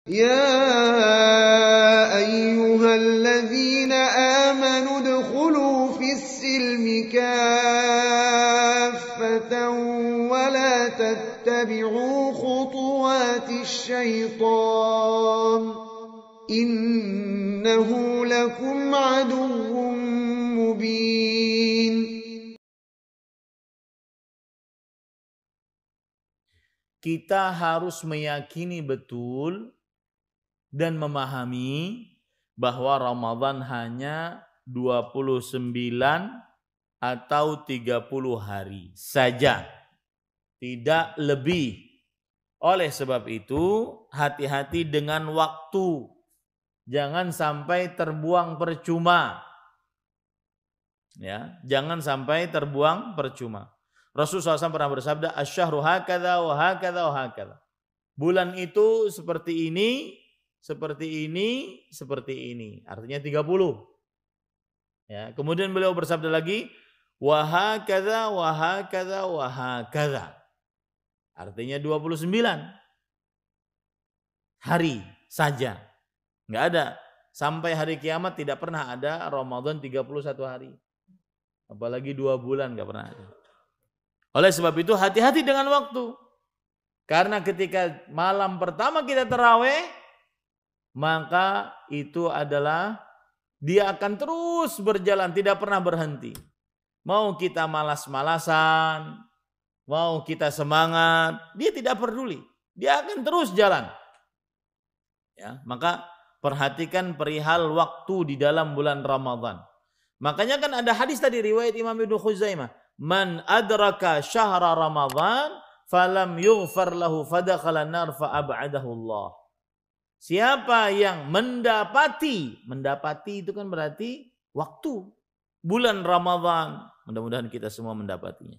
يا أيها الذين آمنوا ادخلوا في السلم كافة ولا تتبعوا خطوات الشيطان إنه لكم عدو مبين. Kita harus meyakini betul dan memahami bahwa Ramadan hanya 29 atau 30 hari saja, tidak lebih. Oleh sebab itu, hati-hati dengan waktu. Jangan sampai terbuang percuma. Ya, jangan sampai terbuang percuma. Rasulullah SAW pernah bersabda, "Asy-syahru hakadha wa hakadha wa hakadha." Bulan itu seperti ini, seperti ini, seperti ini. Artinya 30. Ya, kemudian beliau bersabda lagi, "Wa hakadha wa hakadha wa hakadha." Artinya 29 hari saja. Enggak ada. Sampai hari kiamat tidak pernah ada Ramadan 31 hari. Apalagi 2 bulan enggak pernah ada. Oleh sebab itu hati-hati dengan waktu. Karena ketika malam pertama kita tarawih, maka itu adalah dia akan terus berjalan, tidak pernah berhenti. Mau kita malas-malasan, mau kita semangat, dia tidak peduli. Dia akan terus jalan. Ya, maka perhatikan perihal waktu di dalam bulan Ramadan. Makanya kan ada hadis tadi riwayat Imam Ibnu Khuzaimah, "Man adraka syahra Ramadan falam yughfar lahu fadakhala an-nar fa ab'adahu Allah." Siapa yang mendapati itu kan berarti waktu bulan Ramadan, mudah-mudahan kita semua mendapatinya.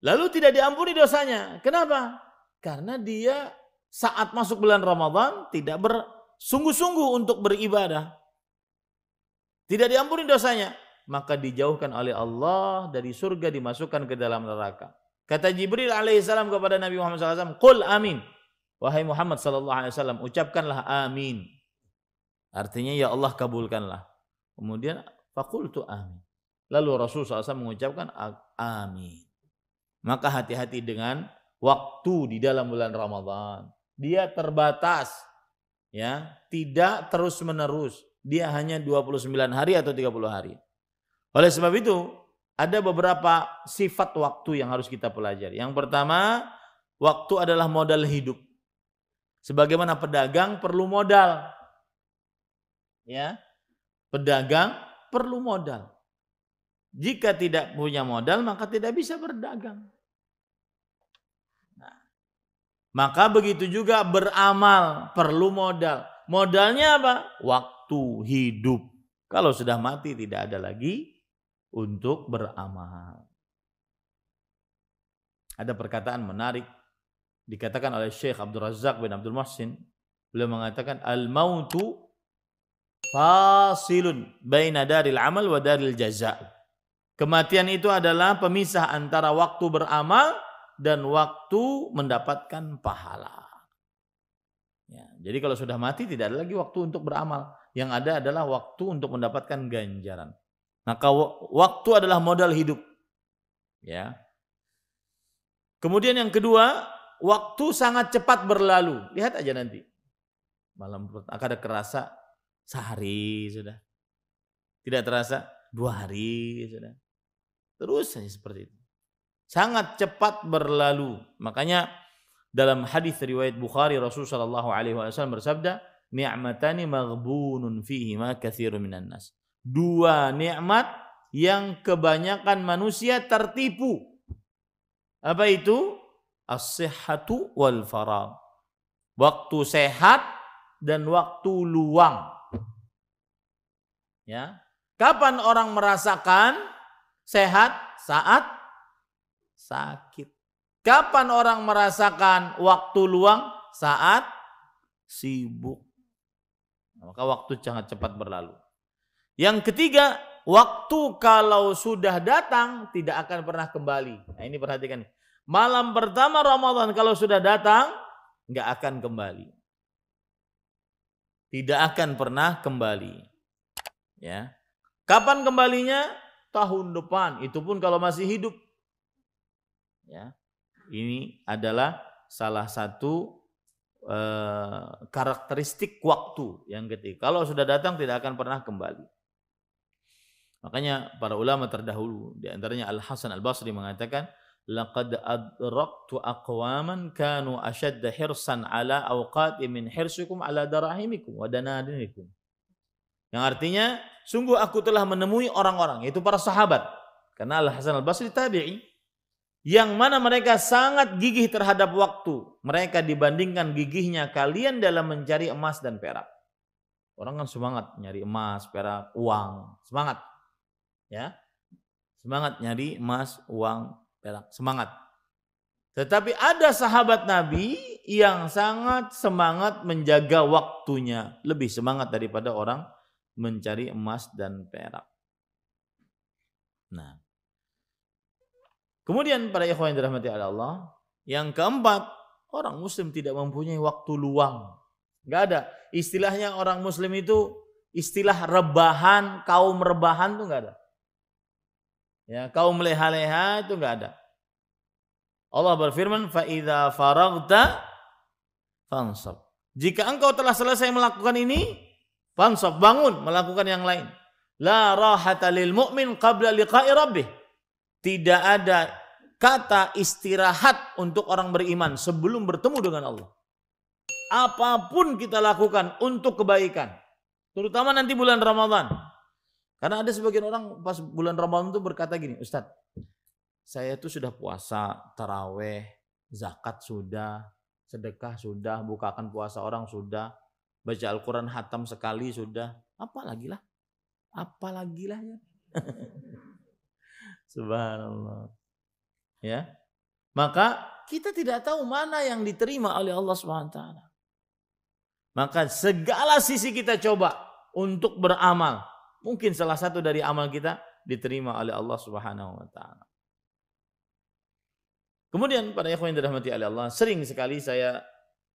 Lalu tidak diampuni dosanya. Kenapa? Karena dia saat masuk bulan Ramadan tidak bersungguh-sungguh untuk beribadah. Tidak diampuni dosanya, maka dijauhkan oleh Allah dari surga, dimasukkan ke dalam neraka. Kata Jibril alaihissalam kepada Nabi Muhammad SAW, "Qul amin." Wahai Muhammad sallallahu alaihi wasallam, ucapkanlah amin. Artinya ya Allah kabulkanlah. Kemudian faqultu amin. Lalu Rasulullah SAW mengucapkan amin. Maka hati-hati dengan waktu di dalam bulan Ramadan. Dia terbatas, ya, tidak terus-menerus. Dia hanya 29 hari atau 30 hari. Oleh sebab itu, ada beberapa sifat waktu yang harus kita pelajari. Yang pertama, waktu adalah modal hidup. Sebagaimana pedagang perlu modal. Ya. Pedagang perlu modal. Jika tidak punya modal, maka tidak bisa berdagang. Nah, maka begitu juga beramal perlu modal. Modalnya apa? Waktu hidup. Kalau sudah mati tidak ada lagi untuk beramal. Ada perkataan menarik dikatakan oleh Syekh Abdul Razak bin Abdul Muhsin. Beliau mengatakan, "Al-mautu fasilun baina daril amal wa daril jaza." Kematian itu adalah pemisah antara waktu beramal dan waktu mendapatkan pahala. Ya, jadi kalau sudah mati tidak ada lagi waktu untuk beramal. Yang ada adalah waktu untuk mendapatkan ganjaran. Maka waktu adalah modal hidup. Ya. Kemudian yang kedua, waktu sangat cepat berlalu. Lihat aja nanti. Malam akan kerasa sehari sudah. Tidak terasa 2 hari sudah. Terus saja seperti itu. Sangat cepat berlalu. Makanya dalam hadis riwayat Bukhari, Rasulullah sallallahu alaihi wasallam bersabda, "Ni'matani maghbunun fihi ma katsirun minan nas." 2 nikmat yang kebanyakan manusia tertipu. Apa itu? As-sihhatu wal faragh. Waktu sehat dan waktu luang. Ya. Kapan orang merasakan sehat? Saat sakit. Kapan orang merasakan waktu luang? Saat sibuk. Maka waktu sangat cepat berlalu. Yang ketiga, waktu kalau sudah datang tidak akan pernah kembali. Nah, ini perhatikan. Malam pertama Ramadan kalau sudah datang, nggak akan kembali. Tidak akan pernah kembali. Ya. Kapan kembalinya? Tahun depan. Itu pun kalau masih hidup. Ya. Ini adalah salah satu karakteristik waktu yang ketika kalau sudah datang tidak akan pernah kembali. Makanya para ulama terdahulu, di antaranya Al-Hasan Al-Basri mengatakan, laqad adraktu aqwaman kanu ashadda hirsan ala awqati min hirsikum ala darahimikum wa danadinikum. Yang artinya, sungguh aku telah menemui orang-orang, yaitu para sahabat. Karena Al-Hasan Al-Basri tabi'i, yang mana mereka sangat gigih terhadap waktu. Mereka dibandingkan gigihnya kalian dalam mencari emas dan perak. Orang kan semangat nyari emas, perak, uang, semangat. Ya. Semangat nyari emas, uang, perak, semangat. Tetapi ada sahabat Nabi yang sangat semangat menjaga waktunya, lebih semangat daripada orang mencari emas dan perak. Nah, kemudian para ikhwan yang dirahmati Allah, yang keempat, orang muslim tidak mempunyai waktu luang. Enggak ada. Istilahnya orang muslim itu istilah rebahan, kaum rebahan itu enggak ada. Ya, kaum leha-leha itu enggak ada. Allah berfirman, "Fa idza faraghta fansab." Jika engkau telah selesai melakukan ini, fansab, bangun melakukan yang lain. La rahata lil mu'min qabla liqa'i rabbih. Tidak ada kata istirahat untuk orang beriman sebelum bertemu dengan Allah. Apapun kita lakukan untuk kebaikan, terutama nanti bulan Ramadan. Karena ada sebagian orang pas bulan Ramadan itu berkata gini, Ustadz, saya itu sudah puasa, taraweh, zakat sudah, sedekah sudah, bukakan puasa orang sudah, baca Al-Quran hatam sekali sudah, apalagi lah ya. Subhanallah. Ya. Maka kita tidak tahu mana yang diterima oleh Allah SWT. Maka segala sisi kita coba untuk beramal. Mungkin salah satu dari amal kita diterima oleh Allah SWT. Kemudian para ikhwan yang dirahmati oleh Allah, sering sekali saya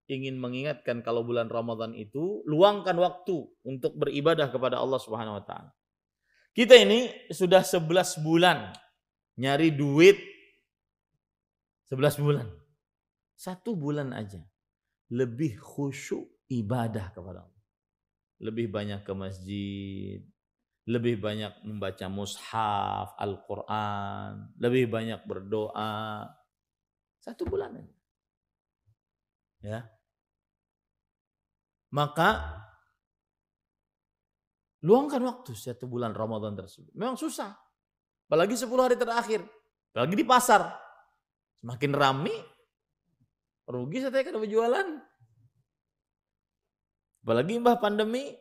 ingin mengingatkan kalau bulan Ramadan itu luangkan waktu untuk beribadah kepada Allah SWT. Kita ini sudah 11 bulan nyari duit, 11 bulan. 1 bulan aja lebih khusyuk ibadah kepada Allah. Lebih banyak ke masjid, lebih banyak membaca mushaf, Al-Quran, lebih banyak berdoa. 1 bulan aja. Ya. Maka luangkan waktu 1 bulan Ramadan tersebut. Memang susah. Apalagi 10 hari terakhir. Apalagi di pasar. Semakin ramai, rugi saya kalau berjualan. Apalagi mbah pandemi.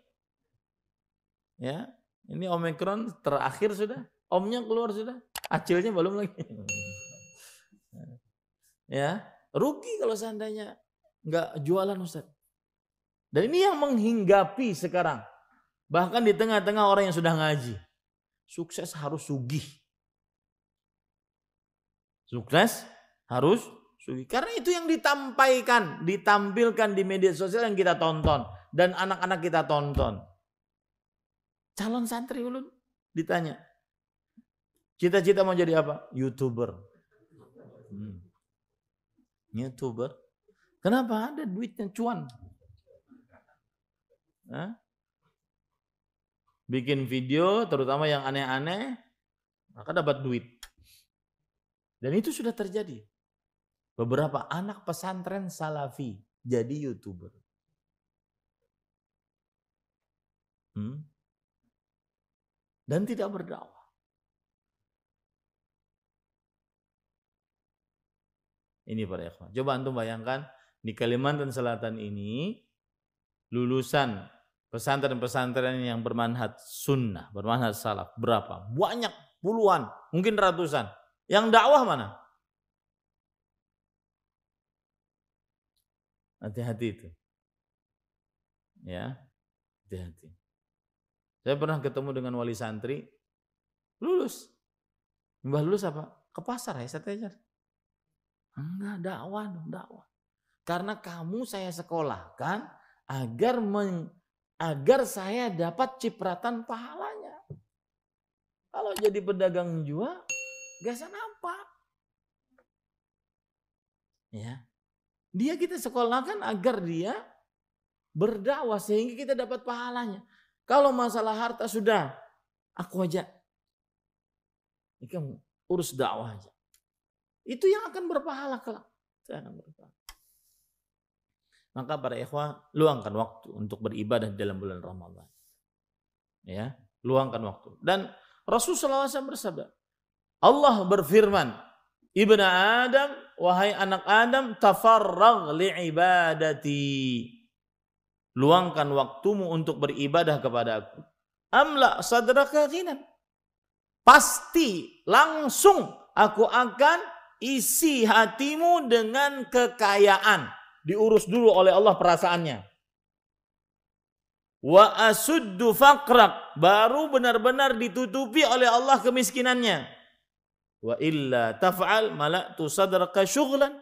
Ya, ini Omikron terakhir sudah. Omnya keluar sudah. Acilnya belum lagi. Ya, rugi kalau seandainya nggak jualan Ustaz. Dan ini yang menghinggapi sekarang. Bahkan di tengah-tengah orang yang sudah ngaji. Sukses harus sugih. Sukses harus sugih. Karena itu yang ditampilkan di media sosial yang kita tonton. Dan anak-anak kita tonton. Calon santri ulun ditanya. Cita-cita mau jadi apa? YouTuber. YouTuber. Kenapa? Ada duitnya, cuan. Hah? Bikin video terutama yang aneh-aneh, maka dapat duit. Dan itu sudah terjadi. Beberapa anak pesantren salafi jadi YouTuber. Dan tidak berdakwah. Ini para ikhwan. Coba antum bayangkan di Kalimantan Selatan ini lulusan pesantren-pesantren yang bermanhaj sunnah, bermanhaj salaf berapa? Banyak, puluhan, mungkin ratusan. Yang dakwah mana? Hati-hati itu. Ya, hati-hati. Saya pernah ketemu dengan wali santri, lulus. Mbah lulus apa? Ke pasar ya, saya tanya. Enggak, dakwah. Karena kamu saya sekolahkan agar saya dapat cipratan pahalanya. Kalau jadi pedagang jual, gak apa. Ya. Dia kita sekolahkan agar dia berdakwah sehingga kita dapat pahalanya. Kalau masalah harta sudah, aku aja. Ini kamu urus dakwah aja. Itu yang akan berpahala kelak. Saya akan berpahala. Maka para ikhwah, luangkan waktu untuk beribadah di dalam bulan Ramadan. Ya, luangkan waktu. Dan Rasulullah SAW bersabda, Allah berfirman, Ibnu Adam, wahai anak Adam, tafarragh li'ibadati. Luangkan waktumu untuk beribadah kepada aku. Amla sadraka ghinan. Pasti langsung aku akan isi hatimu dengan kekayaan. Diurus dulu oleh Allah perasaannya. Wa asuddu faqrak, baru benar-benar ditutupi oleh Allah kemiskinannya. Wa illa taf'al mala'tu sadraka syughlan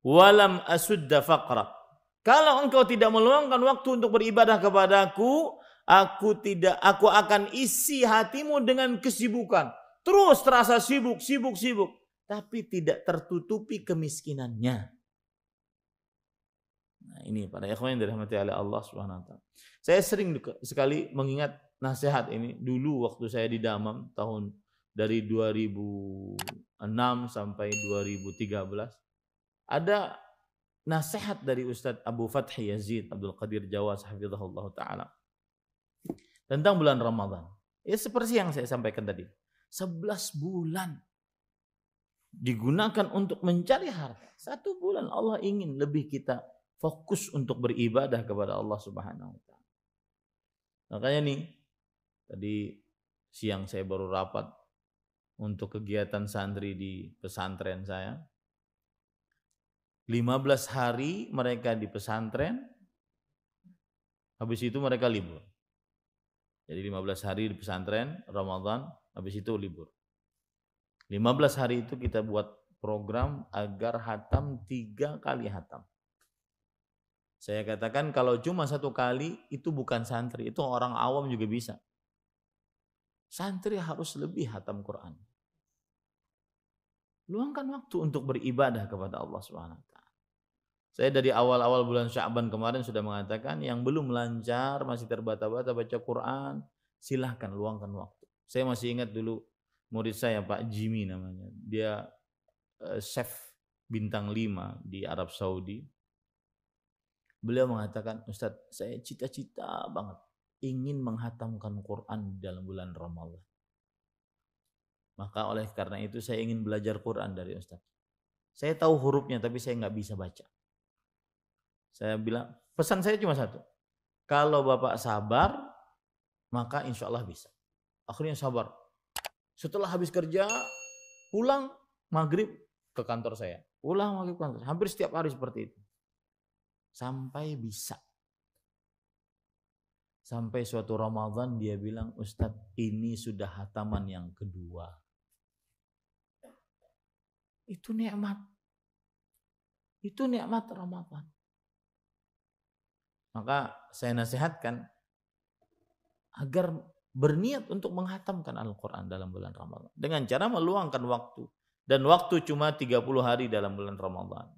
wa lam asudda faqrak. Kalau engkau tidak meluangkan waktu untuk beribadah kepadaku, aku akan isi hatimu dengan kesibukan. Terus terasa sibuk, tapi tidak tertutupi kemiskinannya. Nah, ini para ikhwan yang dirahmati oleh Allah Subhanahu wa taala. Saya sering sekali mengingat nasihat ini dulu waktu saya di Damam tahun dari 2006 sampai 2013. Ada nasihat dari Ustadz Abu Fathi Yazid Abdul Qadir Jawas hafizahullah taala tentang bulan Ramadan. Ya seperti yang saya sampaikan tadi. 11 bulan digunakan untuk mencari harta. 1 bulan Allah ingin lebih kita fokus untuk beribadah kepada Allah Subhanahu wa taala. Makanya nih tadi siang saya baru rapat untuk kegiatan santri di pesantren saya. 15 hari mereka di pesantren, habis itu mereka libur. Jadi 15 hari di pesantren Ramadan, habis itu libur. 15 hari itu kita buat program agar hatam 3 kali hatam. Saya katakan kalau cuma 1 kali itu bukan santri, itu orang awam juga bisa. Santri harus lebih hatam Quran. Luangkan waktu untuk beribadah kepada Allah Subhanahu wa taala. Saya dari awal-awal bulan Sya'ban kemarin sudah mengatakan yang belum lancar, masih terbata-bata baca Quran, silahkan luangkan waktu. Saya masih ingat dulu murid saya Pak Jimmy namanya. Dia chef bintang 5 di Arab Saudi. Beliau mengatakan, Ustadz, saya cita-cita banget ingin menghatamkan Quran dalam bulan Ramadan. Maka oleh karena itu saya ingin belajar Quran dari Ustadz. Saya tahu hurufnya tapi saya nggak bisa baca. Saya bilang, pesan saya cuma 1. Kalau Bapak sabar, maka insya Allah bisa. Akhirnya sabar. Setelah habis kerja, pulang maghrib ke kantor saya. Pulang maghrib ke kantor. Hampir setiap hari seperti itu. Sampai bisa. Sampai suatu Ramadan dia bilang, Ustadz ini sudah hataman yang kedua. Itu nikmat. Itu nikmat Ramadan. Maka saya nasihatkan agar berniat untuk menghatamkan Al-Quran dalam bulan Ramadan. Dengan cara meluangkan waktu. Dan waktu cuma 30 hari dalam bulan Ramadan.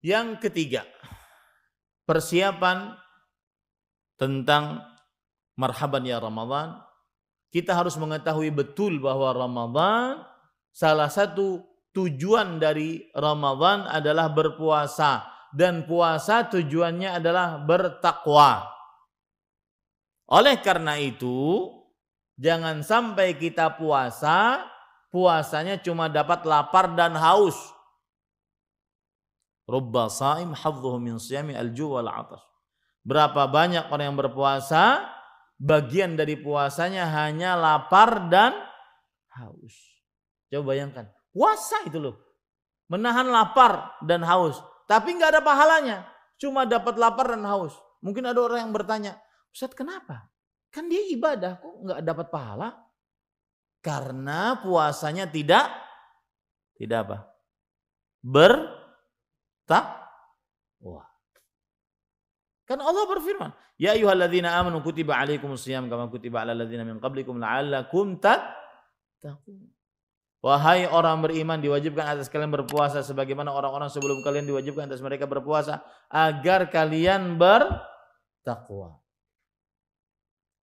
Yang ketiga, persiapan tentang marhaban ya Ramadan. Kita harus mengetahui betul bahwa Ramadan, salah satu tujuan dari Ramadan adalah berpuasa. Dan puasa tujuannya adalah bertakwa. Oleh karena itu, jangan sampai kita puasanya cuma dapat lapar dan haus. Rubba saim hadzuhu min siyami al-ju' wal 'atash. Berapa banyak orang yang berpuasa, bagian dari puasanya hanya lapar dan haus. Coba bayangkan, puasa itu loh. Menahan lapar dan haus, tapi nggak ada pahalanya. Cuma dapat lapar dan haus. Mungkin ada orang yang bertanya, Ustaz kenapa? Kan dia ibadah kok nggak dapat pahala? Karena puasanya tidak apa? bertakwa. Kan Allah berfirman, ya ayyuhalladzina amanu kutiba alaikumusiyam kama kutiba alal ladzina min qablikum la'allakum tattaqun. Wahai orang beriman, diwajibkan atas kalian berpuasa sebagaimana orang-orang sebelum kalian diwajibkan atas mereka berpuasa agar kalian bertakwa.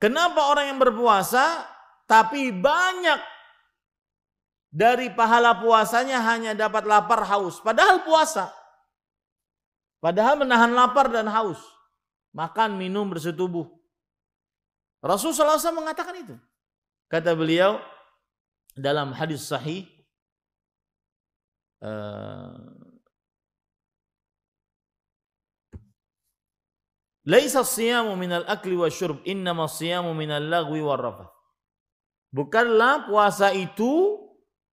Kenapa orang yang berpuasa tapi banyak dari pahala puasanya hanya dapat lapar haus, padahal puasa, padahal menahan lapar dan haus, makan minum bersetubuh. Rasulullah SAW mengatakan itu. Kata beliau dalam hadis sahih, laisa siyamu minal akli wa syurb, innama siyamu minal lagwi war rafath. Bukanlah puasa itu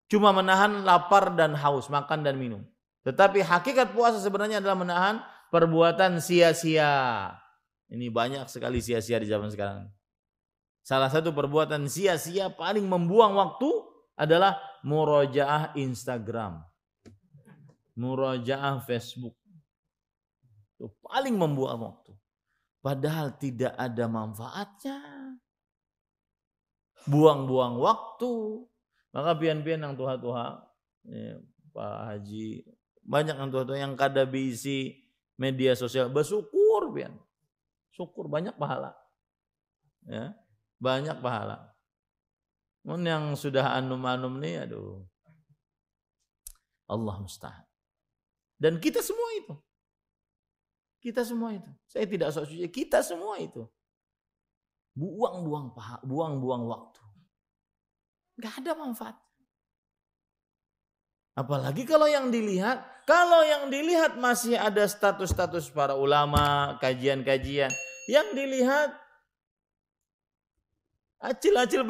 cuma menahan lapar dan haus, makan dan minum. Tetapi hakikat puasa sebenarnya adalah menahan perbuatan sia-sia. Ini banyak sekali sia-sia di zaman sekarang. Salah satu perbuatan sia-sia paling membuang waktu adalah murojaah Instagram, murojaah Facebook. Itu paling membuang waktu. Padahal tidak ada manfaatnya. Buang-buang waktu. Maka pian-pian yang tuha-tuha, Pak Haji, banyak yang tuha-tuha yang kada bisi media sosial, bersyukur pian. Syukur banyak pahala. Ya. Banyak pahala. Yang sudah anum-anum nih, aduh, Allah musta'an. Dan kita semua itu. Kita semua itu. Saya tidak sok suci, kita semua itu. Buang-buang pahala, buang-buang waktu. Gak ada manfaat. Apalagi kalau yang dilihat masih ada status-status para ulama, kajian-kajian. Yang dilihat acil-acil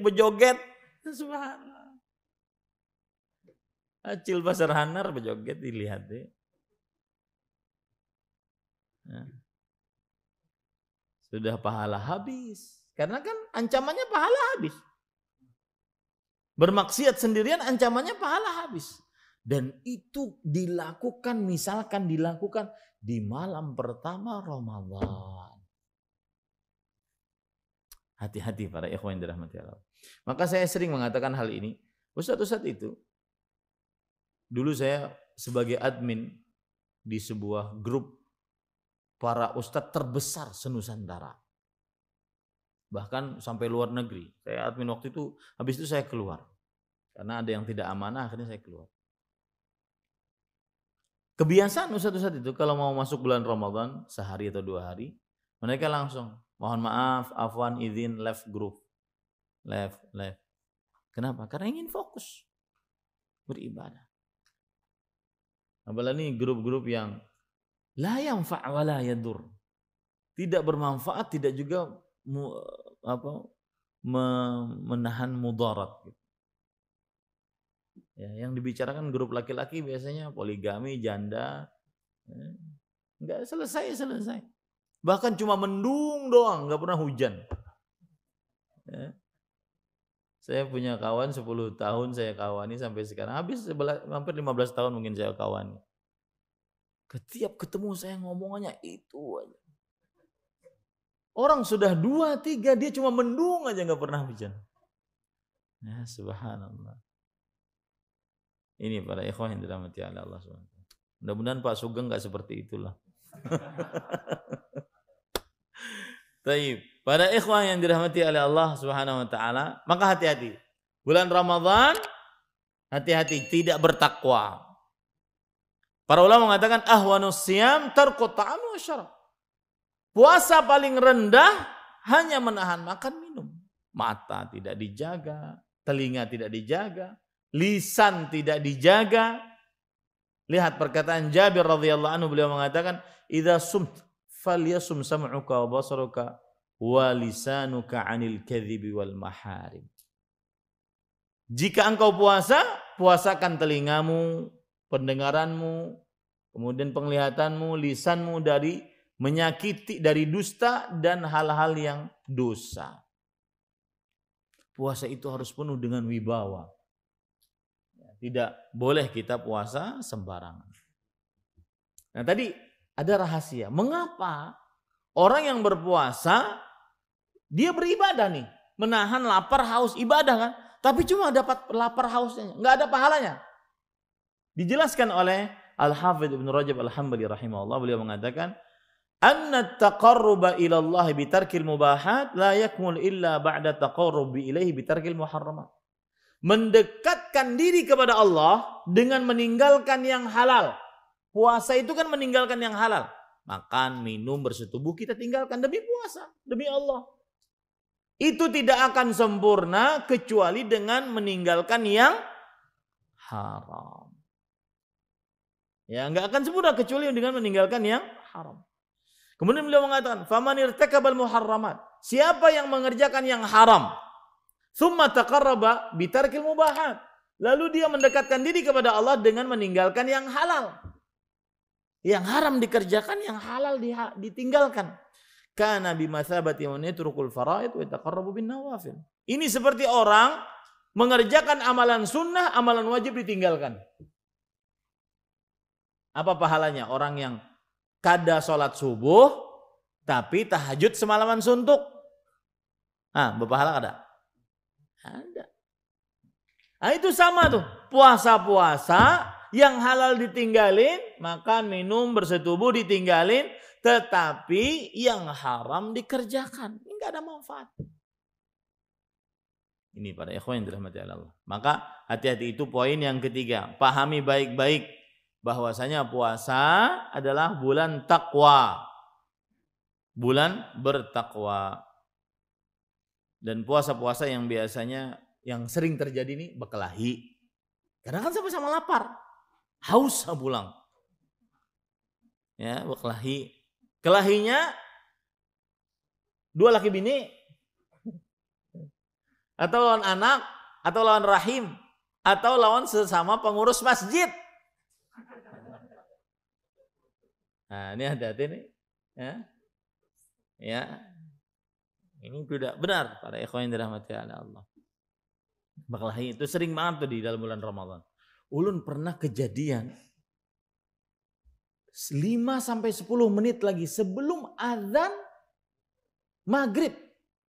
bejoget. Subhanallah. Acil pasar hanar bejoget dilihat deh. Nah. Sudah pahala habis. Karena kan ancamannya pahala habis. Bermaksiat sendirian ancamannya pahala habis. Dan itu dilakukan, misalkan dilakukan di malam pertama Ramadan. Hati-hati para ikhwan yang dirahmati Allah. Maka saya sering mengatakan hal ini. Ustadz itu, dulu saya sebagai admin di sebuah grup para ustadz terbesar se-Nusantara. Bahkan sampai luar negeri. Saya admin waktu itu, habis itu saya keluar. Karena ada yang tidak amanah, akhirnya saya keluar. Kebiasaan ustadz itu kalau mau masuk bulan Ramadan, sehari atau 2 hari, mereka langsung, mohon maaf, afwan, izin, left group. Left. Kenapa? Karena ingin fokus beribadah. Apalagi grup-grup yang la yanfa' wa la yadur. Tidak bermanfaat, tidak juga menahan mudarat. Ya, yang dibicarakan grup laki-laki biasanya poligami, janda. Enggak selesai. Bahkan cuma mendung doang, enggak pernah hujan. Ya. Saya punya kawan 10 tahun saya kawani sampai sekarang. Habis hampir 15 tahun mungkin saya kawani. Setiap ketemu saya ngomongannya itu aja. Orang sudah 2-3 dia cuma mendung aja enggak pernah hujan. Ya subhanallah. Ini para ikhwan yang dirahmati Allah SWT. Mudah-mudahan Pak Sugeng enggak seperti itulah. Baik, para ikhwan yang dirahmati oleh Allah Subhanahu wa taala, maka hati-hati. Bulan Ramadan hati-hati tidak bertakwa. Para ulama mengatakan ahwanus siyam tarku ta'am wa syarab. Puasa paling rendah hanya menahan makan minum. Mata tidak dijaga, telinga tidak dijaga, lisan tidak dijaga. Lihat perkataan Jabir radhiyallahu anhu, beliau mengatakan, "Idza sumt falyasum sam'uka wa basaruka wa lisanuka 'anil kadhibi wal maharim." Jika engkau puasa, puasakan telingamu, pendengaranmu, kemudian penglihatanmu, lisanmu dari menyakiti, dari dusta dan hal-hal yang dosa. Puasa itu harus penuh dengan wibawa. Tidak boleh kita puasa sembarangan. Nah tadi ada rahasia. Mengapa orang yang berpuasa dia beribadah nih, menahan lapar haus, ibadah kan? Tapi cuma dapat lapar hausnya, nggak ada pahalanya. Dijelaskan oleh Al-Hafidz Ibnu Rajab Al-Hambali rahimahullah, beliau mengatakan, "Anna taqarruba ila Allah bi tarkil mubahat la yakmul illa ba'da taqarrubi ilaihi bi tarkil muharramat." Mendekatkan diri kepada Allah dengan meninggalkan yang halal. Puasa itu kan meninggalkan yang halal. Makan, minum, bersetubuh kita tinggalkan demi puasa, demi Allah. Itu tidak akan sempurna kecuali dengan meninggalkan yang haram. Ya, enggak akan sempurna kecuali dengan meninggalkan yang haram. Kemudian beliau mengatakan, "Faman irtakabal muharramat." Siapa yang mengerjakan yang haram, tsumma taqarraba bitarkil mubahat. Lalu dia mendekatkan diri kepada Allah dengan meninggalkan yang halal. Yang haram dikerjakan, yang halal ditinggalkan. Kana bimathabati man yatrukul faraid wa yataqarrabu bin nawafil. Ini seperti orang mengerjakan amalan sunnah, amalan wajib ditinggalkan. Apa pahalanya? Orang yang kada sholat subuh tapi tahajud semalaman suntuk. Berpahala kada? Ada. Itu sama tuh. Puasa-puasa yang halal ditinggalin, makan, minum, bersetubuh ditinggalin, tetapi yang haram dikerjakan. Ini enggak ada manfaat. Ini para ikhwan yang dirahmati Allah. Maka hati-hati, itu poin yang ketiga. Pahami baik-baik bahwasanya puasa adalah bulan takwa. Bulan bertakwa. Dan puasa-puasa yang biasanya yang sering terjadi ini berkelahi. Karena kan sama-sama lapar. Haus pulang. Ya, berkelahi. Kelahinya dua laki bini, atau lawan anak, atau lawan rahim, atau lawan sesama pengurus masjid. Nah, ini hati-hati nih. Ya. Ini tidak benar para ikhwan yang dirahmati Allah. Berkelahi itu sering banget tuh di dalam bulan Ramadan. Ulun pernah kejadian 5-10 menit lagi sebelum azan maghrib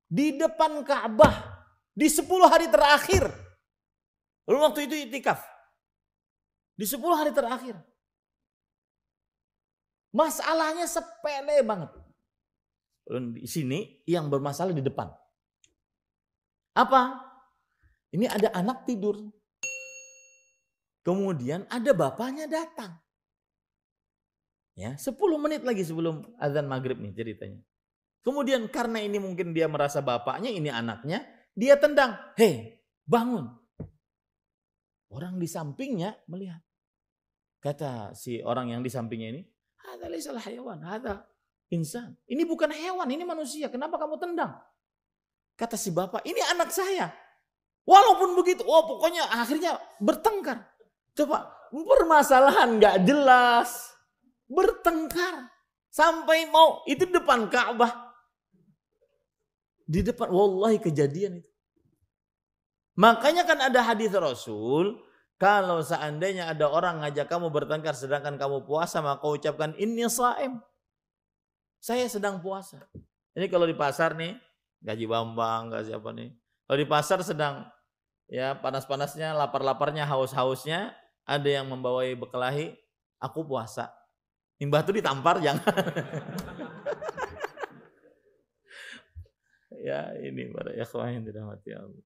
di depan Ka'bah di 10 hari terakhir. Ulun waktu itu itikaf di 10 hari terakhir. Masalahnya sepele banget. Ulun di sini yang bermasalah di depan. Apa? Ini ada anak tidur. Kemudian ada bapaknya datang. Ya, 10 menit lagi sebelum azan maghrib nih ceritanya. Kemudian karena ini mungkin dia merasa bapaknya, ini anaknya, dia tendang. Hei, bangun. Orang di sampingnya melihat. Kata si orang yang di sampingnya ini, hadza laisal hayawan, hadza insan. Ini bukan hewan, ini manusia. Kenapa kamu tendang? Kata si bapak, ini anak saya. Walaupun begitu, pokoknya akhirnya bertengkar. Coba, permasalahan gak jelas. Bertengkar. Sampai mau, itu depan Ka'bah. Di depan, wallahi kejadian itu. Makanya kan ada hadis Rasul, kalau seandainya ada orang ngajak kamu bertengkar sedangkan kamu puasa, maka ucapkan inni shaim. Saya sedang puasa. Ini kalau di pasar nih, gaji Bambang, gak siapa nih. Kalau di pasar sedang ya panas-panasnya, lapar-laparnya, haus-hausnya, ada yang membawai berkelahi, aku puasa. Limbah itu ditampar jangan. Ya ini para ikhwan yang dirahmati Allah.